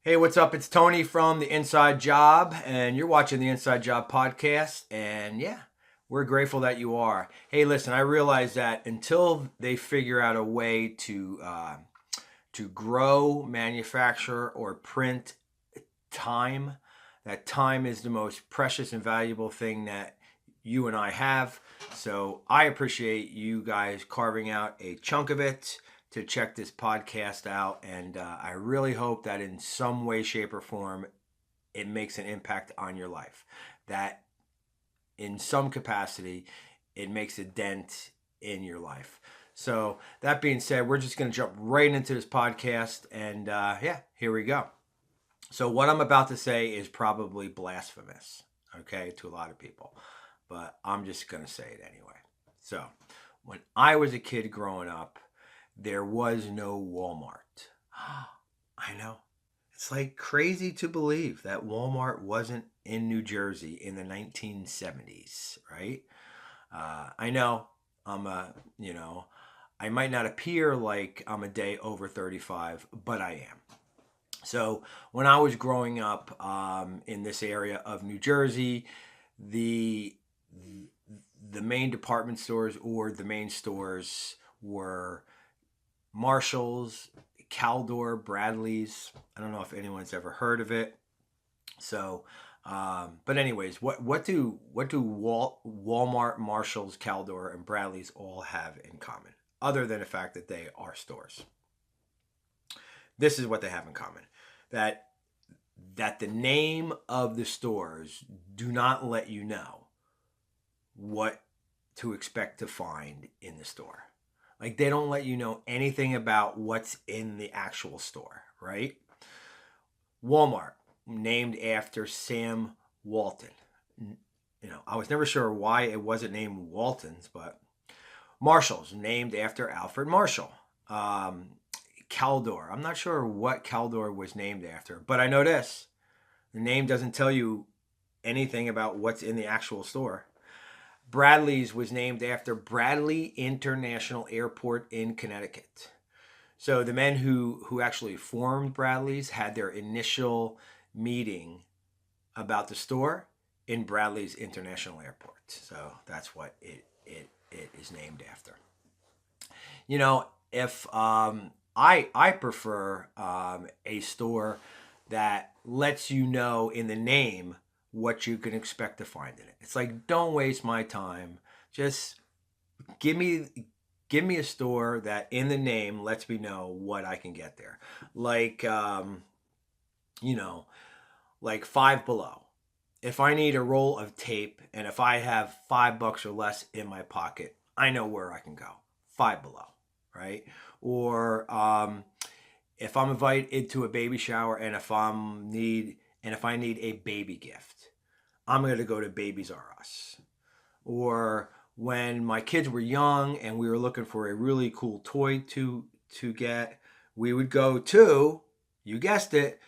Hey, what's up? It's Tony from The Inside Job, and you're watching The Inside Job podcast. And yeah, we're grateful that you are. Hey, listen, I realize that until they figure out a way to grow, manufacture, or print time, that time is the most precious and valuable thing that you and I have. So I appreciate you guys carving out a chunk of it to check this podcast out. And I really hope that in some way, shape, or form, it makes an impact on your life. That in some capacity, it makes a dent in your life. So that being said, we're just going to jump right into this podcast. And yeah, here we go. So what I'm about to say is probably blasphemous, okay, to a lot of people. But I'm just going to say it anyway. So when I was a kid growing up, there was no Walmart. I know. It's like crazy to believe that Walmart wasn't in New Jersey in the 1970s, right? I know I might not appear like I'm a day over 35, but I am. So when I was growing up in this area of New Jersey, the main department stores or the main stores were Marshall's, Caldor, Bradley's. I don't know if anyone's ever heard of it. So, but anyways, what do Walmart, Marshalls, Caldor, and Bradley's all have in common, other than the fact that they are stores? This is what they have in common: that the name of the stores do not let you know what to expect to find in the store. Like, they don't let you know anything about what's in the actual store, right? Walmart, named after Sam Walton. I was never sure why it wasn't named Walton's, but Marshall's, named after Alfred Marshall. Caldor, I'm not sure what Caldor was named after, but I know this: the name doesn't tell you anything about what's in the actual store. Bradley's was named after Bradley International Airport in Connecticut. So the men who actually formed Bradley's had their initial meeting about the store in Bradley's International Airport. So that's what it is named after. If I prefer a store that lets you know in the name what you can expect to find in it. It's like, don't waste my time. Just give me a store that in the name lets me know what I can get there. Like like Five Below. If I need a roll of tape and if I have $5 or less in my pocket, I know where I can go. Five Below, right? Or if I'm invited to a baby shower and if I need a baby gift, I'm going to go to Babies R Us. Or when my kids were young and we were looking for a really cool toy to get, we would go to, you guessed it,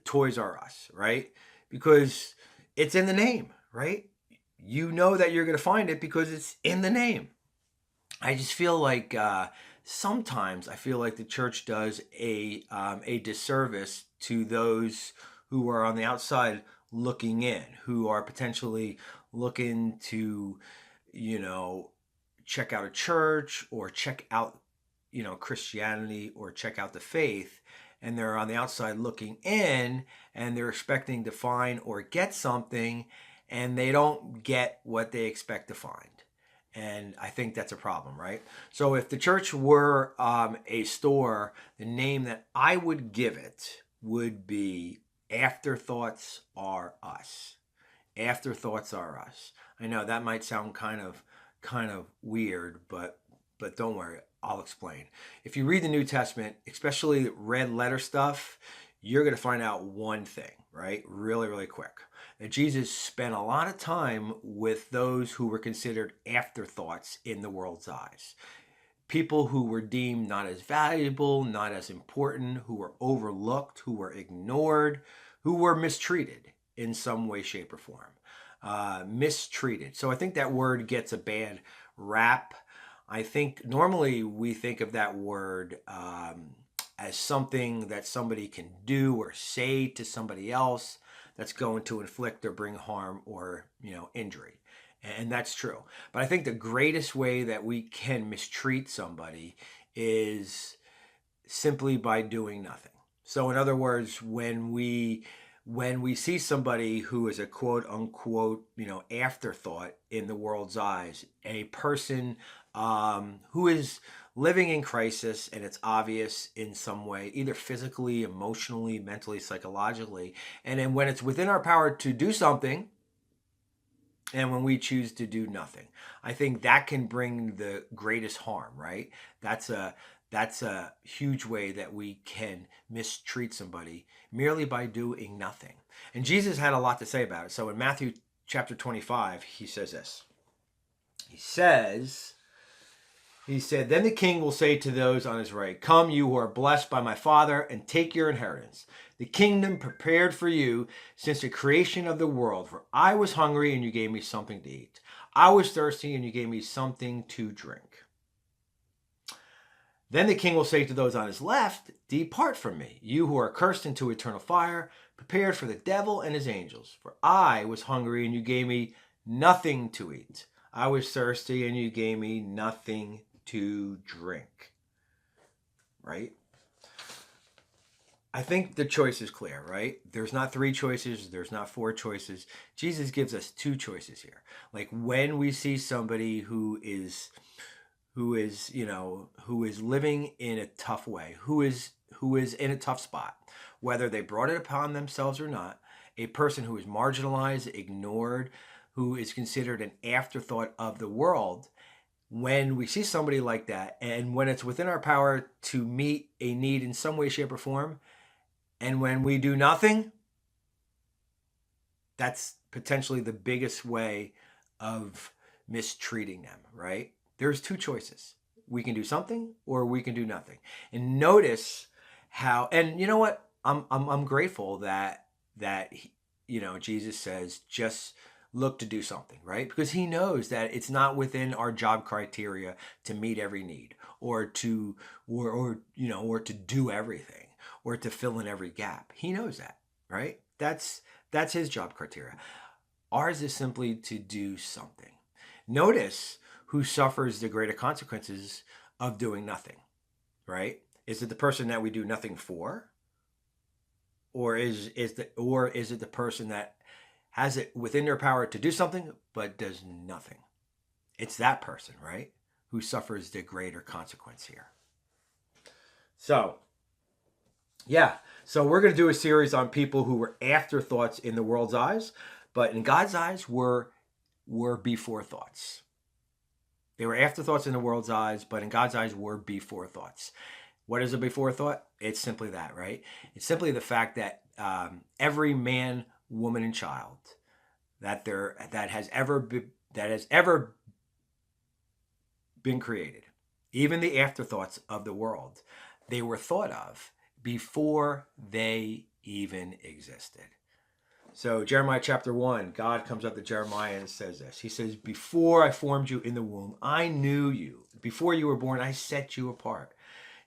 Toys R Us, right? Because it's in the name, right? You know that you're going to find it because it's in the name. I just feel like sometimes I feel like the church does a disservice to those who are on the outside looking in, who are potentially looking to, check out a church or check out, Christianity or check out the faith. And they're on the outside looking in and they're expecting to find or get something, and they don't get what they expect to find. And I think that's a problem, right? So if the church were a store, the name that I would give it would be Afterthoughts Are Us. Afterthoughts Are Us. I know that might sound kind of weird, but don't worry, I'll explain. If you read the New Testament, especially red letter stuff, you're going to find out one thing, right? Really, really quick. That Jesus spent a lot of time with those who were considered afterthoughts in the world's eyes. People who were deemed not as valuable, not as important, who were overlooked, who were ignored, who were mistreated in some way, shape, or form. Mistreated. So I think that word gets a bad rap. I think normally we think of that word as something that somebody can do or say to somebody else that's going to inflict or bring harm or, injury. And that's true. But I think the greatest way that we can mistreat somebody is simply by doing nothing. So in other words, when we see somebody who is a quote unquote, afterthought in the world's eyes, a person who is living in crisis, and it's obvious in some way, either physically, emotionally, mentally, psychologically, and then when it's within our power to do something, and when we choose to do nothing, I think that can bring the greatest harm, right? That's a huge way that we can mistreat somebody merely by doing nothing. And Jesus had a lot to say about it. So in Matthew chapter 25, he says this. He said, then the king will say to those on his right, come, you who are blessed by my Father, and take your inheritance, the kingdom prepared for you since the creation of the world. For I was hungry, and you gave me something to eat. I was thirsty, and you gave me something to drink. Then the king will say to those on his left, depart from me, you who are cursed, into eternal fire, prepared for the devil and his angels. For I was hungry, and you gave me nothing to eat. I was thirsty, and you gave me nothing to drink. Right? I think the choice is clear, right? There's not 3 choices. There's not 4 choices. Jesus gives us 2 choices here. Like when we see somebody who is living in a tough way, who is in a tough spot, whether they brought it upon themselves or not, a person who is marginalized, ignored, who is considered an afterthought of the world. When we see somebody like that, and when it's within our power to meet a need in some way, shape, or form, and when we do nothing, that's potentially the biggest way of mistreating them, right? There's 2 choices. We can do something or we can do nothing. And notice how, and you know what? I'm grateful that Jesus says just look to do something, right? Because he knows that it's not within our job criteria to meet every need or to do everything or to fill in every gap. He knows that, right? That's his job criteria. Ours is simply to do something. Notice who suffers the greater consequences of doing nothing, right? Is it the person that we do nothing for? Or is it the person that has it within their power to do something but does nothing? It's that person, right, who suffers the greater consequence here. So we're going to do a series on people who were afterthoughts in the world's eyes, but in God's eyes were before thoughts. They were afterthoughts in the world's eyes, but in God's eyes were before thoughts. What is a before thought? It's simply that, right? It's simply the fact that every man, woman, and child that has ever been created, even the afterthoughts of the world, they were thought of before they even existed. So Jeremiah chapter 1, God comes up to Jeremiah and says this. He says, before I formed you in the womb, I knew you. Before you were born, I set you apart.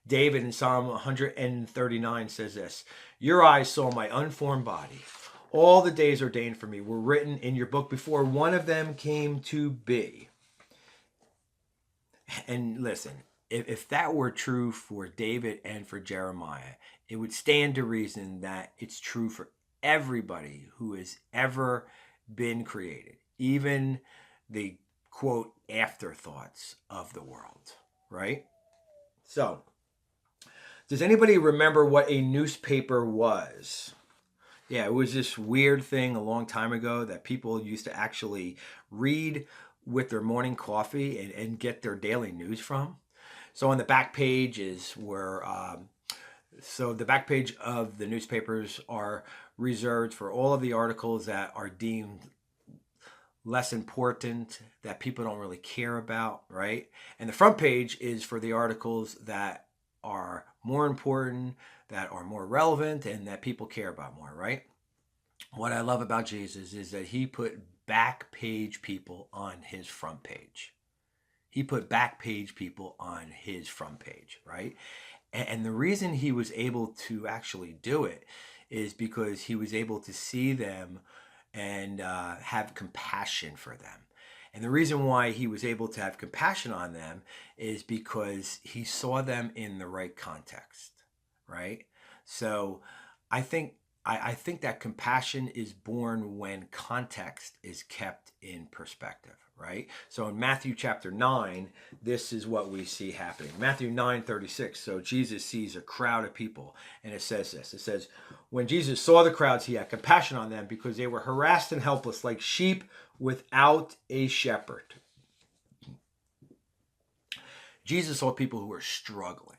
David in Psalm 139 says this, your eyes saw my unformed body. All the days ordained for me were written in your book before one of them came to be. And listen, if that were true for David and for Jeremiah, it would stand to reason that it's true for everybody who has ever been created, even the quote afterthoughts of the world, right? So, does anybody remember what a newspaper was? Yeah, it was this weird thing a long time ago that people used to actually read with their morning coffee and get their daily news from. So on the back page is where, the back page of the newspapers are reserved for all of the articles that are deemed less important, that people don't really care about, right? And the front page is for the articles that are more important, that are more relevant, and that people care about more, right? What I love about Jesus is that he put back page people on his front page. He put back page people on his front page, right? And the reason he was able to actually do it is because he was able to see them and have compassion for them. And the reason why he was able to have compassion on them is because he saw them in the right context, right? So I think I think that compassion is born when context is kept in perspective, right? So in Matthew chapter 9, this is what we see happening. Matthew 9:36. So Jesus sees a crowd of people, and it says this. It says, when Jesus saw the crowds, he had compassion on them because they were harassed and helpless like sheep without a shepherd. Jesus saw people who were struggling,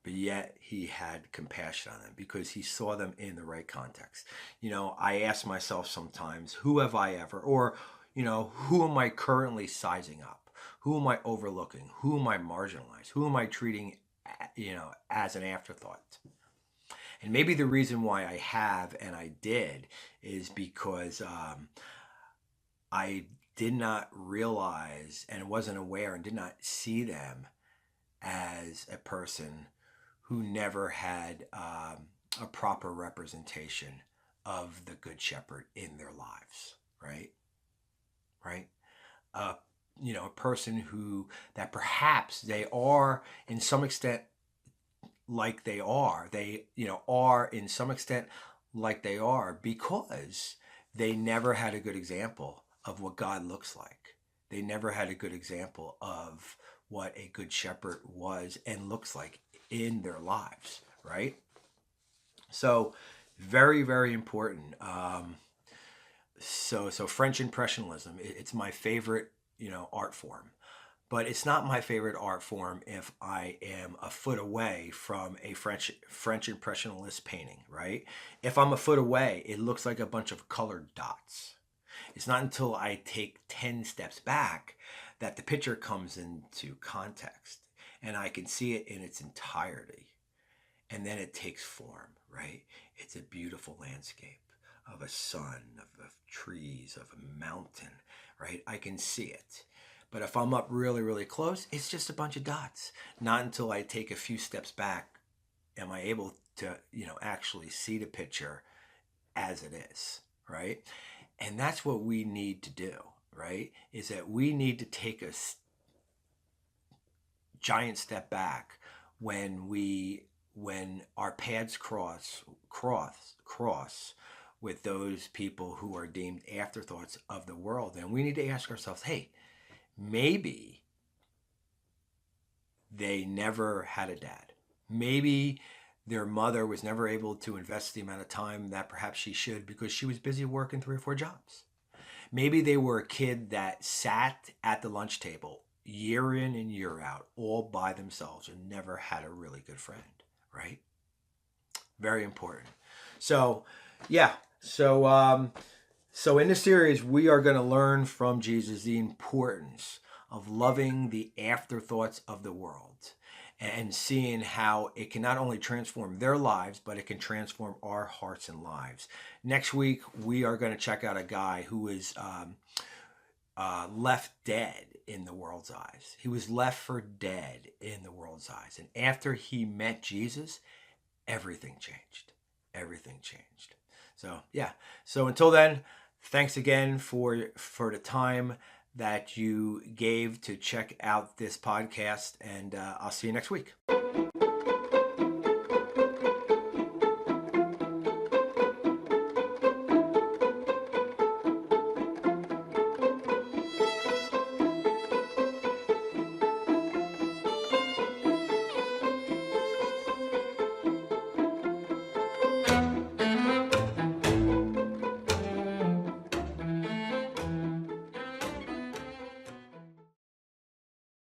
but yet he had compassion on them because he saw them in the right context. You know, I ask myself sometimes, who have I ever, or, you know, who am I currently sizing up? Who am I overlooking? Who am I marginalized? Who am I treating, you know, as an afterthought? And maybe the reason why I have and I did is because I did not realize and wasn't aware and did not see them as a person who never had a proper representation of the Good Shepherd in their lives, right? Right? You know, a person who, that perhaps they are in some extent like they are. They, you know, are in some extent like they are because they never had a good example of what God looks like. They never had a good example of what a good shepherd was and looks like in their lives, right? So very, very important. So French Impressionism, it's my favorite, you know, art form. But it's not my favorite art form if I am a foot away from a French Impressionist painting, right? If I'm a foot away, it looks like a bunch of colored dots. It's not until I take 10 steps back that the picture comes into context and I can see it in its entirety. And then it takes form, right? It's a beautiful landscape of a sun, of trees, of a mountain, right? I can see it. But if I'm up really, really close, it's just a bunch of dots. Not until I take a few steps back am I able to, you know, actually see the picture as it is, right? And that's what we need to do, right? Is that we need to take a giant step back when our paths cross with those people who are deemed afterthoughts of the world. And we need to ask ourselves, hey, maybe they never had a dad. Maybe their mother was never able to invest the amount of time that perhaps she should because she was busy working 3 or 4 jobs. Maybe they were a kid that sat at the lunch table year in and year out all by themselves and never had a really good friend, right? Very important. So, yeah. So in this series, we are going to learn from Jesus the importance of loving the afterthoughts of the world and seeing how it can not only transform their lives, but it can transform our hearts and lives. Next week, we are going to check out a guy who is left dead in the world's eyes. He was left for dead in the world's eyes. And after he met Jesus, everything changed. Everything changed. So, yeah. So until then, thanks again for the time that you gave to check out this podcast, and I'll see you next week.